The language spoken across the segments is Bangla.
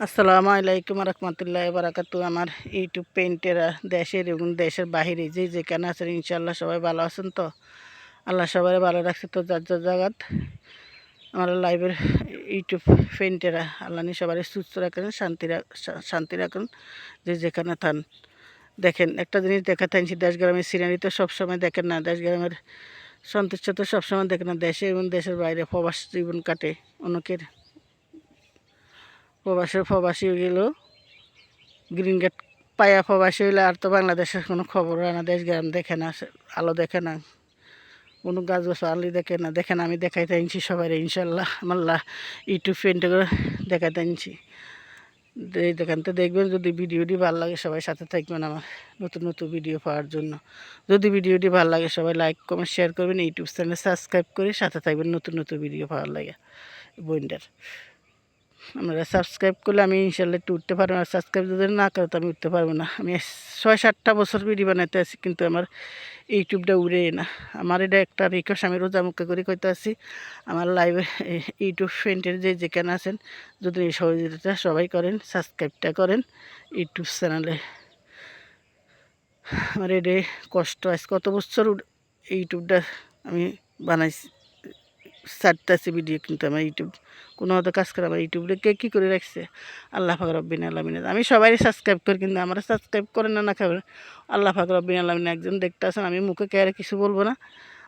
আসসালামু আলাইকুম রহমতুল্লাহ বারাকাতু। আমার ইউটিউব পেইন্টেরা দেশের এবং দেশের বাহিরে যে যেখানে আছেন ইনশাল্লাহ সবাই ভালো আছেন তো? আল্লাহ সবাই ভালো রাখছে তো যার যার জায়গাত। আমার লাইভের ইউটিউব পেইন্টেরা আল্লাহ নিয়ে সবাই সুস্থ রাখেন, শান্তি রাখুন যে যেখানে থান। দেখেন একটা জিনিস দেখা থাকছি, দেশ গ্রামের সিনারি তো সবসময় দেখেন না, দেশ গ্রামের সন্তুষ্ট তো সবসময় দেখেন না। দেশে এবং দেশের বাইরে প্রবাস জীবন কাটে অনেকের, প্রবাসী গেল গ্রিন গেট পায়া প্রবাসী হইলে আর তো বাংলাদেশের কোনো খবর হয় না, দেশ গ্রাম দেখে না, আলো দেখে না, কোনো গাছ গাছ আলি দেখে না। দেখেন আমি দেখাইতে আনছি সবাই ইনশাল্লাহ, আমার ইউটিউব ফ্রেন্ডে করে দেখাইতে আনছি। এই দেখেন তো দেখবেন, যদি ভিডিওটি ভালো লাগে সবাই সাথে থাকবেন আমার নতুন নতুন ভিডিও পাওয়ার জন্য। যদি ভিডিওটি ভালো লাগে সবাই লাইক কমেন্ট শেয়ার করবেন, ইউটিউব চ্যানেল সাবস্ক্রাইব করে সাথে থাকবেন নতুন নতুন ভিডিও পাওয়ার লাগে বইন্ডার। আপনারা সাবস্ক্রাইব করলে আমি ইনশাল্লাহ একটু উঠতে পারবো, আর সাবস্ক্রাইব যদি না করে তো আমি উঠতে পারবো না। আমি 6-7টা বছর ভিডিও বানাইতে আছি কিন্তু আমার ইউটিউবটা উড়ে না। আমার এটা একটা রিকোয়েস্ট, আমি রোজা মুখে করে কইতে আছি, আমার লাইভে ইউটিউব ফ্রেন্ডের যে যেখানে আছেন যদি এই সহযোগিতা সবাই করেন, সাবস্ক্রাইবটা করেন ইউটিউব চ্যানেলে। আমার এটা কষ্ট আছে, কত বছর ইউটিউবটা আমি বানাইছি, ছাড়তেছি ভিডিও, কিন্তু আমার ইউটিউব কোনো মতো কাজ করে আমার ইউটিউবটা কে কী করে রাখছে আল্লাহ পাক রব্বিল আলামিন। আমি সবাই সাবস্ক্রাইব করি কিন্তু আমার সাবস্ক্রাইব করেন না, না খাবেন। আল্লাহ পাক রব্বিল আলামিন একজন দেখতে আসেন, আমি মুখে কে আর কিছু বলবো না।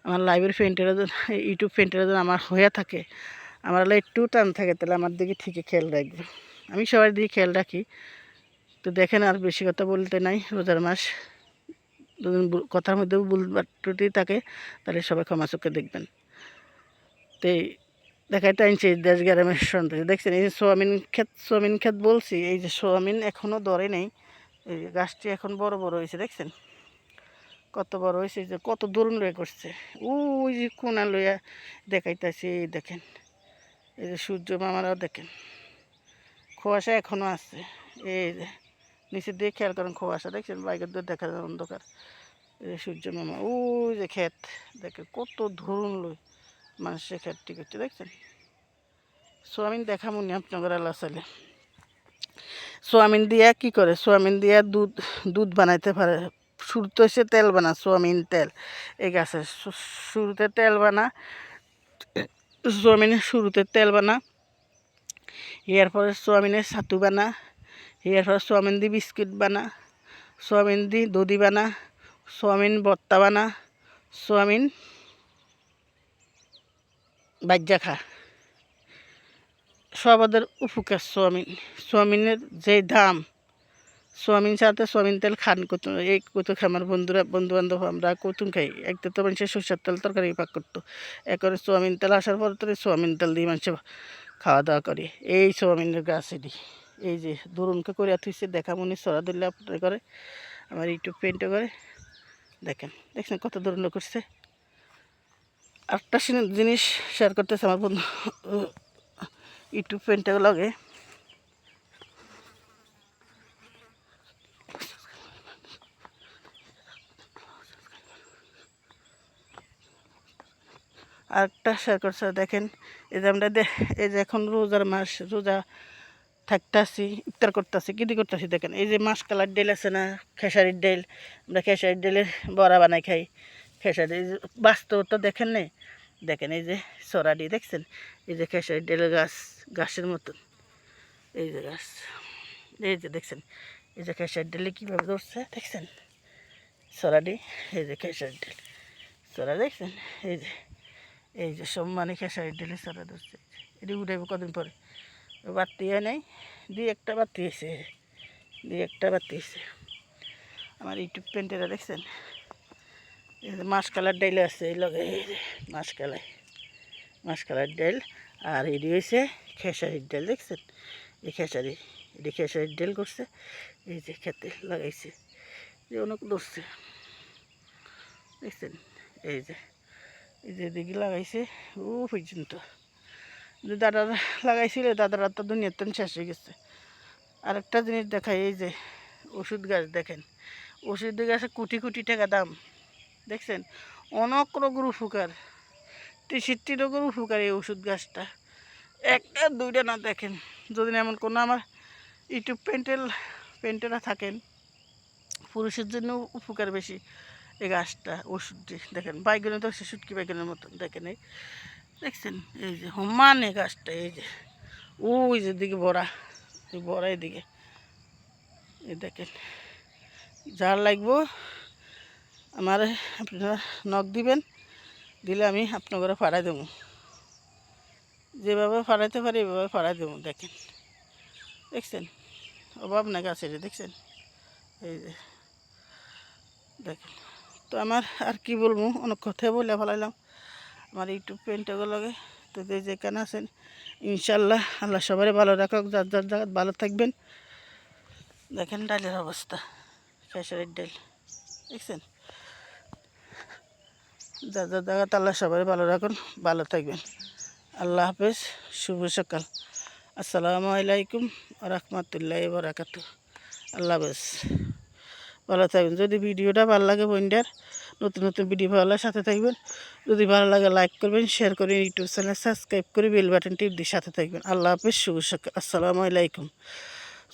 আমার লাইভের ফ্রেন্ডেরা যেন, ইউটিউব ফ্রেন্ডেরা যেন আমার হয়ে থাকে, আমার একটু টান থাকে, তাহলে আমার দিকে ঠিকই খেয়াল রাখবে। আমি সবার দিকে খেয়াল রাখি। তো দেখেন, আর বেশি কথা বলতে নাই, রোজার মাস, যদি কথার মধ্যেও ভুল ত্রুটি থাকে তাহলে সবাই ক্ষমা চোখে দেখবেন। তো দেখাইতে আনছি দেশ গ্রামের সন্তুষ্ট। দেখছেন এই যে সোয়াবিন ক্ষেত বলছি, এই যে সোয়াবিন এখনও ধরে নেই, এই যে গাছটি এখন বড় বড় হয়েছে, দেখছেন কত বড় হয়েছে, যে কত দূর লয়ে করছে। ওই যে কোনা লইয়া দেখাইতেছি, এই দেখেন এই যে সূর্য মামারাও দেখেন, কুয়াশা এখনও আছে। এই যে নিচের দিয়ে খেয়াল করেন কুয়াশা, দেখছেন বাইকের দূর দেখা যায় অন্ধকার। এই যে সূর্য মামা, ওই যে ক্ষেত দেখেন কত ধরুন লই মানুষের ক্ষেতটি করছে, দেখছেন। সোয়াবিন দেখা মনে আপনাদের আল্লাহ চাইলে সোয়াবিন দিয়া কি করে, সোয়াবিন দিয়া দুধ দুধ বানাইতে পারে। শুরুতে এসে তেল বানা, সোয়াবিন তেল এই গাছের শুরুতে তেল বানা, সোয়াবিনের শুরুতে তেল বানা, এরপরে সোয়াবিনের ছাতু বানা, এরপরে সোয়াবিন দিয়ে বিস্কুট বানা, সোয়াবিন দিয়ে দধি বানা, সোয়াবিন ভর্তা বানা, সোয়াবিন বাজ্যা খা। সবাদের উপকার সোয়াবিনের যে দাম, সোয়াবিন সাথে সোয়াবিন তেল খান কত, এই কত আমার বন্ধু বান্ধব আমরা কতুন খাই। একদিন তো মানুষের সরষের তেল তরকারি পাক করতো, এখন সোয়াবিন তেল আসার পর তো সোয়াবিন তেল দিয়ে মানুষে খাওয়া দাওয়া করে। এই সোয়াবিনের গাছ এটি, এই যে দরুনকে করে থুইছে, দেখা মনে সরা দিলে আপনার করে, আমার ইউটিউব পেন্টে করে দেখেন, দেখছেন কত দরুন করছে। আরেকটা জিনিস শেয়ার করতেছে আমার বন্ধু ইউটিউব পেন্টে লগে, আরেকটা শেয়ার করছে দেখেন। এই যে আমরা এই যে এখন রোজার মাস, রোজা থাকতেছি, ইফতার করতেছি, কী দিয়ে করতেছি দেখেন। এই যে মাসকালার ডেল আছে না, খেসারির ডেল, আমরা খেসারির ডেলের বড়া বানাই খাই। খেসারি বাস্তবতা দেখেন নে, দেখেন এই যে সরাডি দেখছেন, এই যে খেসারির ডেলের গাছের মতন, এই যে গাছ, এই যে দেখছেন, এই যে খেসারির ডেলে কীভাবে ধরছে দেখছেন সরাডি, এই যে খেসারির ডেল সরা দেখছেন, এই যে সম্মানে খেসারির ডেলে সরা ধরছে। এটি উঠাইব কদিন পরে, বাড়তি হয় নাই, একটা বাড়তি হয়েছে, একটা বাড়তি হয়েছে। আমার ইউটিউব পেন্টেরা দেখছেন, এই যে মাসকালার ডাইল আছে, এই লগে এই যে মাসকালার ডাইল, আর এটি হয়েছে খেসারির ডাল, দেখছেন এই খেসারির ডাল করছে, এই যে খেতে লাগাইছে, যে অনেক ধরছে দেখছেন। এই যে দিকে লাগাইছে ও পর্যন্ত, দাদারা লাগাইছিল, দাদারা তো দুনিয়াতে শেষ হয়ে গেছে। আরেকটা জিনিস দেখাই, এই যে ওষুধ গাছ দেখেন, ওষুধ গাছে কোটি কোটি টাকা দাম, দেখছেন অনেক রোগের উপকার, 63 রোগের উপকার এই ওষুধ গাছটা, একটা দুইটা না। দেখেন যদি এমন কোনো আমার ইউটিউব পেন্টেরা থাকেন, পুরুষের জন্য উপকার বেশি। এই গাছটা ওষুধটি দেখেন, বাইগনে তো শুটকি বাইগনের মতন দেখেন, এই দেখছেন, এই যে সমানে গাছটা, এই যে ওই যে দিকে বড়া, এই বড়া এদিকে, এই দেখেন। যার লাগবো আমার আপনারা নখ দিবেন, দিলে আমি আপনার ঘরে ফাড়াই দেবো, যেভাবে ফাড়াইতে পারি এভাবে ফাড়াই দেবো। দেখেন, দেখছেন অভাব না গাছের, দেখছেন এই যে দেখেন। তো আমার আর কি বলবো, অনেক কথাই বলে ফেলাইলাম আমার ইউটিউব পেন্টগুলোকে। তো যেখানে আছেন ইনশাল্লাহ আল্লাহ সবারই ভালো রাখুক, যার যার জায়গা ভালো থাকবেন। দেখেন ডালের অবস্থা, খেসারির ডাল, দেখছেন। যার যার জায়গাতে আল্লাহ সবারই ভালো রাখুন, ভালো থাকবেন। আল্লাহ হাফেজ, শুভ সকাল, আসসালামু আলাইকুম রহমতুল্লাহি বারাকাতু। আল্লাহ হাফেজ, ভালো থাকবেন। যদি ভিডিওটা ভালো লাগে বন্ধুদের, নতুন নতুন ভিডিও ভালো লাগে সাথে থাকবেন। যদি ভালো লাগে লাইক করবেন, শেয়ার করে ইউটিউব চ্যানেল সাবস্ক্রাইব করে বেল বাটন টিপ দিয়ে সাথে থাকবেন। আল্লাহ হাফেজ, শুভ সকাল, আসসালামু আলাইকুম।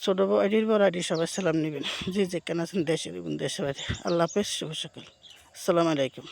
ছোটো আইডির বড় আইডির সবাই সালাম নেবেন, যে যেখানে আছেন দেশের এবং দেশের বাইরে। আল্লাহ হাফেজ, শুভ সকাল, আসসালামু আলাইকুম।